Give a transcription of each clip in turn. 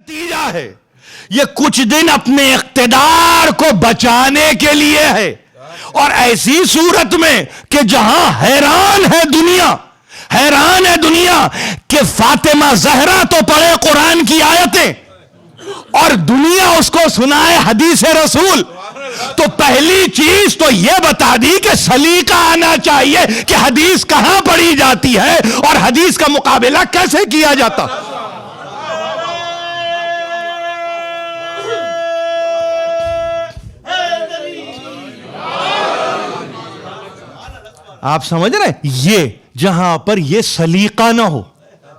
نتیجہ ہے یہ کچھ دن اپنے اقتدار کو بچانے کے لیے ہے، اور ایسی صورت میں کہ جہاں حیران ہے دنیا کہ فاطمہ زہرا تو پڑھے قرآن کی آیتیں اور دنیا اس کو سنائے حدیث رسول، تو پہلی چیز تو یہ بتا دی کہ سلیقہ آنا چاہیے کہ حدیث کہاں پڑھی جاتی ہے اور حدیث کا مقابلہ کیسے کیا جاتا۔ آپ سمجھ رہے ہیں؟ یہ جہاں پر یہ سلیقہ نہ ہو،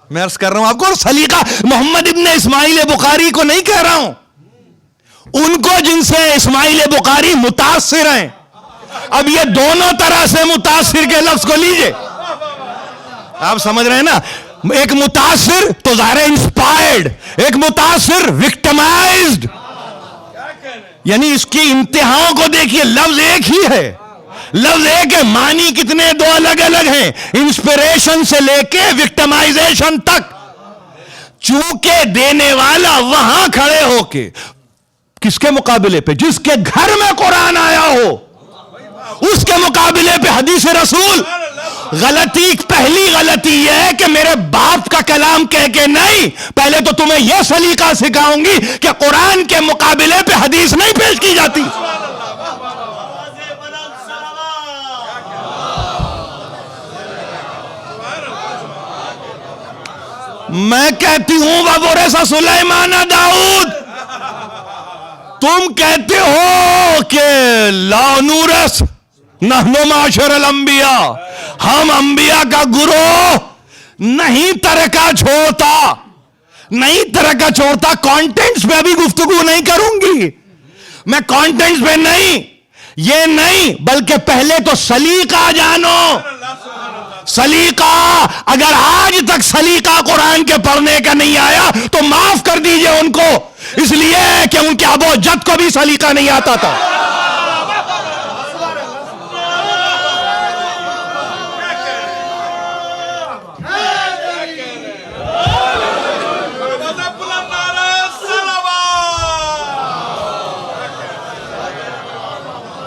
میں عرض کر رہا ہوں آپ کو، اور سلیقہ محمد ابن اسماعیل بخاری کو نہیں کہہ رہا ہوں، ان کو جن سے اسماعیل بخاری متاثر ہیں۔ اب یہ دونوں طرح سے متاثر کے لفظ کو لیجئے، آپ سمجھ رہے ہیں نا؟ ایک متاثر تو ظاہر انسپائرڈ، ایک متاثر وکٹمائزڈ، یعنی اس کی انتہاؤں کو دیکھیے، لفظ ایک ہی ہے، لفظ ایک ہے، معنی کتنے دو الگ الگ ہیں، انسپریشن سے لے کے وکٹمائزیشن تک۔ چونکہ دینے والا وہاں کھڑے ہو کے کس کے مقابلے پہ؟ جس کے گھر میں قرآن آیا ہو اس کے مقابلے پہ حدیث رسول۔ پہلی غلطی یہ ہے کہ میرے باپ کا کلام کہہ کے نہیں، پہلے تو تمہیں یہ سلیقہ سکھاؤں گی کہ قرآن کے مقابلے پہ حدیث نہیں پیش کی جاتی۔ میں کہتی ہوں وَوَرِثَ سلیمان داؤد، تم کہتے ہو کہ لا نورث نحن معاشر الانبیاء، ہم انبیاء کا گروہ نہیں ترکہ چھوڑتا۔ کانٹینٹس پہ ابھی گفتگو نہیں کروں گی میں، کانٹینٹس پہ نہیں، یہ نہیں، بلکہ پہلے تو سلیقہ جانو۔ سلیقہ، اگر آج تک سلیقہ قرآن کے پڑھنے کا نہیں آیا تو معاف کر دیجئے ان کو، اس لیے کہ ان کے ابو جد کو بھی سلیقہ نہیں آتا تھا۔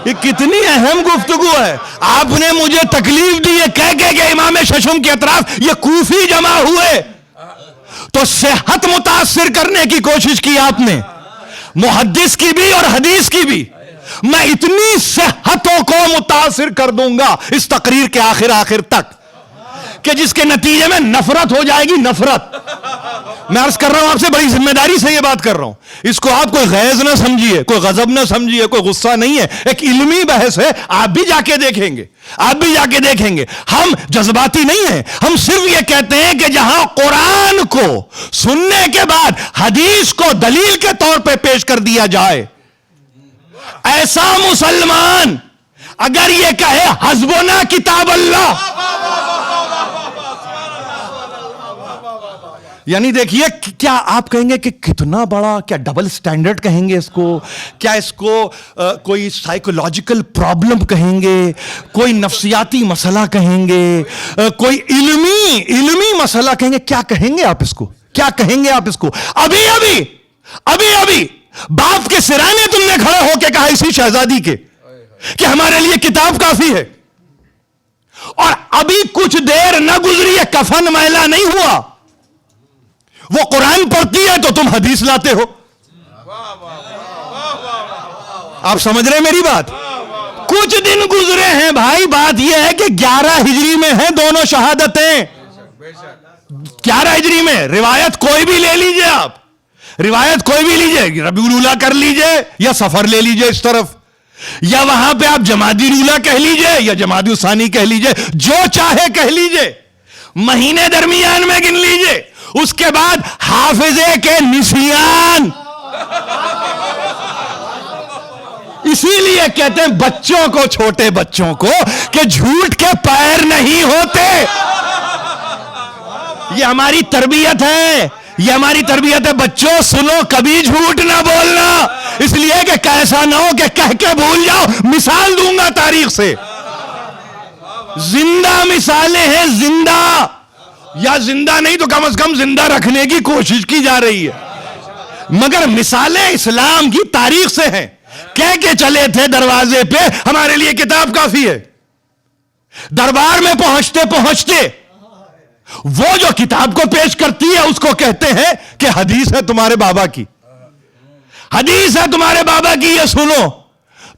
یہ کتنی اہم گفتگو ہے۔ آپ نے مجھے تکلیف دی ہے کہہ کے کہ امام ششم کے اطراف یہ کوفی جمع ہوئے، تو صحت متاثر کرنے کی کوشش کی آپ نے، محدث کی بھی اور حدیث کی بھی۔ میں اتنی صحتوں کو متاثر کر دوں گا اس تقریر کے آخر تک کہ جس کے نتیجے میں نفرت ہو جائے گی، نفرت۔ میں عرض کر رہا ہوں آپ سے، بڑی ذمہ داری سے یہ بات کر رہا ہوں، اس کو آپ کوئی غیظ نہ سمجھیے، کوئی غضب نہ سمجھیے، کوئی غصہ نہیں ہے، ایک علمی بحث ہے، آپ بھی جا کے دیکھیں گے، ہم جذباتی نہیں ہیں، ہم صرف یہ کہتے ہیں کہ جہاں قرآن کو سننے کے بعد حدیث کو دلیل کے طور پہ پیش کر دیا جائے، ایسا مسلمان اگر یہ کہے حسبنا کتاب اللہ، یعنی دیکھیے کیا آپ کہیں گے کہ کتنا بڑا، کیا ڈبل سٹینڈرڈ کہیں گے اس کو، کیا اس کو کوئی سائیکولوجیکل پرابلم کہیں گے، کوئی نفسیاتی مسئلہ کہیں گے، کوئی علمی مسئلہ کہیں گے، کیا کہیں گے آپ اس کو؟ ابھی باپ کے سرانے تم نے کھڑے ہو کے کہا اسی شہزادی کے کہ ہمارے لیے کتاب کافی ہے، اور ابھی کچھ دیر نہ گزری ہے، کفن میلا نہیں ہوا، وہ قرآن پڑھتی ہے تو تم حدیث لاتے ہو۔ آپ سمجھ رہے ہیں میری بات؟ کچھ دن گزرے ہیں بھائی، بات یہ ہے کہ 11 ہجری میں ہیں دونوں شہادتیں، 11 ہجری میں، روایت کوئی بھی لے لیجئے آپ، ربیع الاولیٰ کر لیجئے یا سفر لے لیجئے اس طرف، یا وہاں پہ آپ جمادی الاولیٰ کہہ لیجئے یا جمادی الثانی کہہ لیجئے، جو چاہے کہہ لیجئے، مہینے درمیان میں گن لیجئے، اس کے بعد حافظے کے نسیان۔ اسی لیے کہتے ہیں بچوں کو، چھوٹے بچوں کو، کہ جھوٹ کے پیر نہیں ہوتے۔ یہ ہماری تربیت ہے، بچوں سنو، کبھی جھوٹ نہ بولنا، اس لیے کہ کیسا نہ ہو کہ کہہ کے بھول جاؤ۔ مثال دوں گا تاریخ سے، زندہ مثالیں ہیں، زندہ، یا زندہ نہیں تو کم از کم زندہ رکھنے کی کوشش کی جا رہی ہے۔ مگر مثالیں اسلام کی تاریخ سے ہیں. کہہ کے چلے تھے دروازے پہ ہمارے لیے کتاب کافی ہے. دربار میں پہنچتے پہنچتے وہ جو کتاب کو پیش کرتی ہے اس کو کہتے ہیں کہ حدیث ہے تمہارے بابا کی, حدیث ہے تمہارے بابا کی, یہ سنو.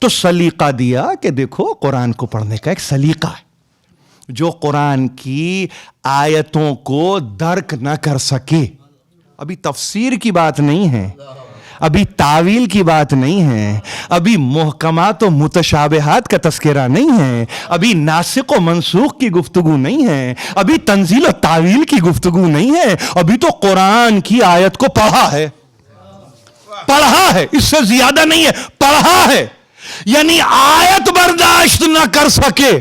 تو سلیقہ دیا کہ دیکھو قرآن کو پڑھنے کا ایک سلیقہ ہے. جو قرآن کی آیتوں کو درک نہ کر سکے, ابھی تفسیر کی بات نہیں ہے, ابھی تعویل کی بات نہیں ہے, ابھی محکمات و متشابہات کا تذکرہ نہیں ہے, ابھی ناسخ و منسوخ کی گفتگو نہیں ہے, ابھی تنزیل و تعویل کی گفتگو نہیں ہے, ابھی تو قرآن کی آیت کو پڑھا ہے, پڑھا ہے, اس سے زیادہ نہیں ہے, پڑھا ہے. یعنی آیت برداشت نہ کر سکے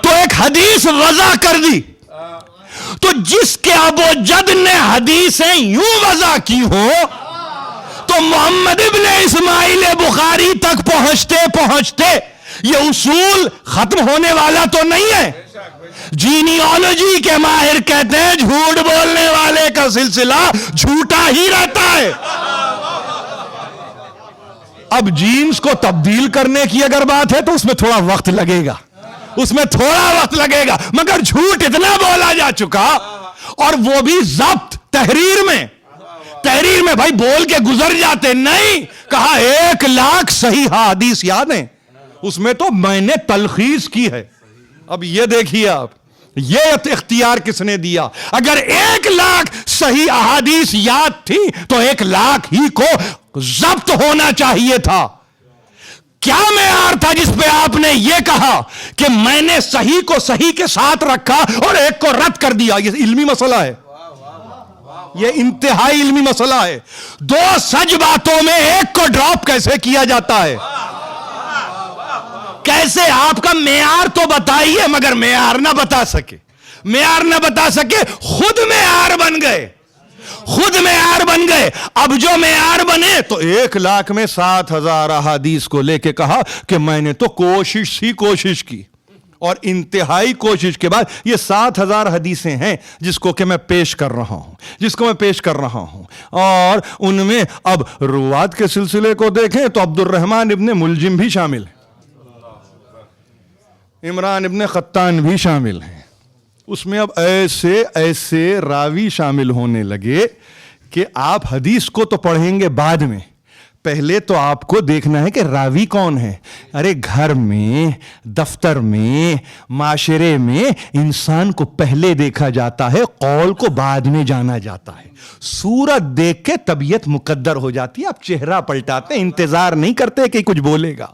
تو ایک حدیث وضع کر دی. تو جس کے ابو جد نے حدیثیں یوں وضع کی ہو تو محمد ابن اسماعیل بخاری تک پہنچتے پہنچتے یہ اصول ختم ہونے والا تو نہیں ہے. جینیالوجی کے ماہر کہتے ہیں جھوٹ بولنے والے کا سلسلہ جھوٹا ہی رہتا ہے. اب جینز کو تبدیل کرنے کی اگر بات ہے تو اس میں تھوڑا وقت لگے گا, اس میں تھوڑا وقت لگے گا, مگر جھوٹ اتنا بولا جا چکا, اور وہ بھی ضبط تحریر میں. تحریر میں بھائی بول کے گزر جاتے نہیں, کہا 1,00,000 صحیح حدیث یاد ہیں, اس میں تو میں نے تلخیص کی ہے. اب یہ دیکھیے آپ, یہ اختیار کس نے دیا؟ اگر 1,00,000 صحیح احادیث یاد تھی تو 1,00,000 ہی کو ضبط ہونا چاہیے تھا. کیا معیار تھا جس پہ آپ نے یہ کہا کہ میں نے صحیح کو صحیح کے ساتھ رکھا اور ایک کو رد کر دیا؟ یہ علمی مسئلہ ہے, یہ انتہائی علمی مسئلہ ہے. 2 سچ باتوں میں ایک کو ڈراپ کیسے کیا جاتا ہے؟ کیسے؟ آپ کا معیار تو بتائیے, مگر معیار نہ بتا سکے, معیار نہ بتا سکے, خود معیار بن گئے, خود معیار بن گئے. اب جو معیار بنے تو 1,00,000 میں 7,000 احادیث کو لے کے کہا کہ میں نے تو کوشش کی, اور انتہائی کوشش کے بعد یہ 7,000 حدیثیں ہیں جس کو کہ میں پیش کر رہا ہوں, اور ان میں اب روات کے سلسلے کو دیکھیں تو عبد الرحمن ابن ملجم بھی شامل ہے, عمران ابن قطان بھی شامل ہیں. اس میں اب ایسے راوی شامل ہونے لگے کہ آپ حدیث کو تو پڑھیں گے بعد میں, پہلے تو آپ کو دیکھنا ہے کہ راوی کون ہے. ارے گھر میں, دفتر میں, معاشرے میں انسان کو پہلے دیکھا جاتا ہے, قول کو بعد میں جانا جاتا ہے. صورت دیکھ کے طبیعت مقدر ہو جاتی ہے, آپ چہرہ پلٹاتے, انتظار نہیں کرتے کہ کچھ بولے گا,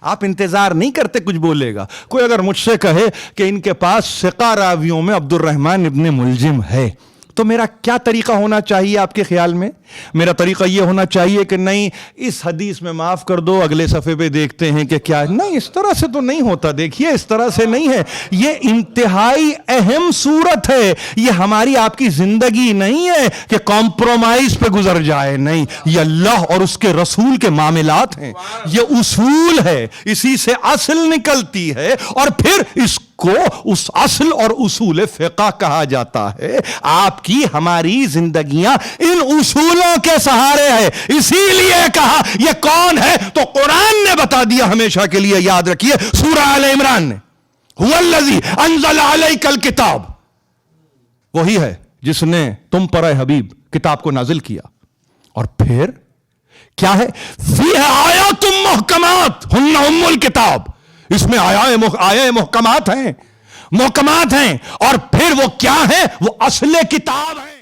آپ انتظار نہیں کرتے کچھ بولے گا. کوئی اگر مجھ سے کہے کہ ان کے پاس ثقہ راویوں میں عبد الرحمن ابن ملجم ہے, تو میرا کیا طریقہ ہونا چاہیے آپ کے خیال میں؟ میرا طریقہ یہ ہونا چاہیے کہ نہیں اس حدیث میں معاف کر دو, اگلے صفحے پہ دیکھتے ہیں کہ کیا. نہیں, اس طرح سے تو نہیں ہوتا. دیکھیے اس طرح سے نہیں ہے, یہ انتہائی اہم صورت ہے. یہ ہماری آپ کی زندگی نہیں ہے کہ کمپرومائز پہ گزر جائے, نہیں, یہ اللہ اور اس کے رسول کے معاملات ہیں, یہ اصول ہے, اسی سے اصل نکلتی ہے, اور پھر اس کو اس اصل اور اصول فقہ کہا جاتا ہے. آپ کی ہماری زندگیاں ان اصولوں کے سہارے ہے. اسی لیے کہا یہ کون ہے تو قرآن نے بتا دیا, ہمیشہ کے لیے یاد رکھیے, سورہ آل عمران نے, هو الذی انزل علیک الکتاب, وہی ہے جس نے تم پر اے حبیب کتاب کو نازل کیا. اور پھر کیا ہے؟ فیہ آیات محکمات ہن ام الکتاب, اس میں آیات محکمات ہیں, اور پھر وہ کیا ہیں؟ وہ اصل کتاب ہیں.